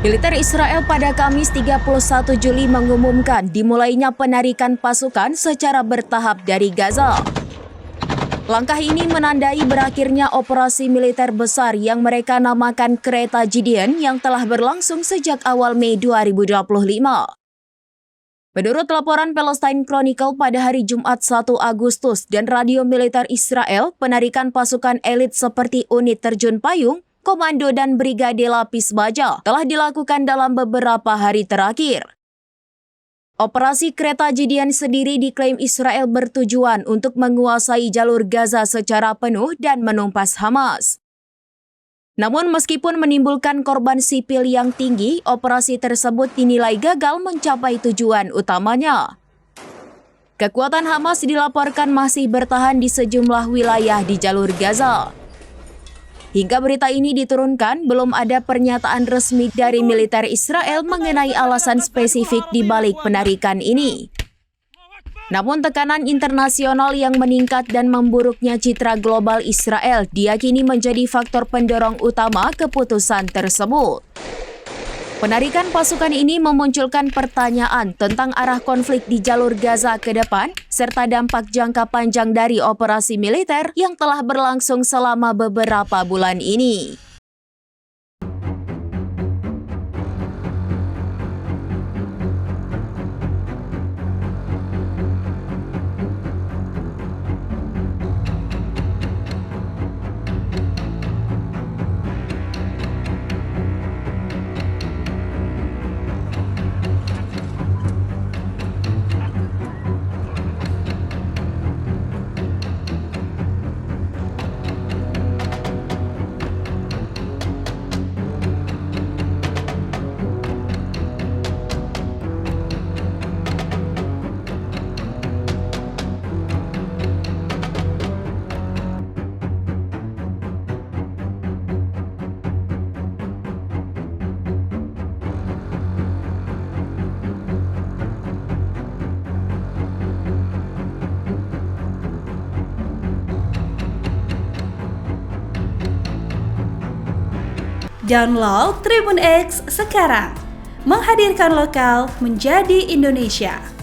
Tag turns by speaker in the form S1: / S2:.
S1: Militer Israel pada Kamis 31 Juli mengumumkan dimulainya penarikan pasukan secara bertahap dari Gaza. Langkah ini menandai berakhirnya operasi militer besar yang mereka namakan Kereta Gideon yang telah berlangsung sejak awal Mei 2025. Menurut laporan Palestine Chronicle pada hari Jumat 1 Agustus dan radio militer Israel, penarikan pasukan elit seperti unit terjun payung, komando dan brigade lapis baja telah dilakukan dalam beberapa hari terakhir. Operasi Kereta Gideon sendiri diklaim Israel bertujuan untuk menguasai jalur Gaza secara penuh dan menumpas Hamas. Namun meskipun menimbulkan korban sipil yang tinggi, operasi tersebut dinilai gagal mencapai tujuan utamanya. Kekuatan Hamas dilaporkan masih bertahan di sejumlah wilayah di jalur Gaza. Hingga berita ini diturunkan, belum ada pernyataan resmi dari militer Israel mengenai alasan spesifik di balik penarikan ini. Namun tekanan internasional yang meningkat dan memburuknya citra global Israel diyakini menjadi faktor pendorong utama keputusan tersebut. Penarikan pasukan ini memunculkan pertanyaan tentang arah konflik di jalur Gaza ke depan, serta dampak jangka panjang dari operasi militer yang telah berlangsung selama beberapa bulan ini.
S2: Download Tribun X sekarang, menghadirkan lokal menjadi Indonesia.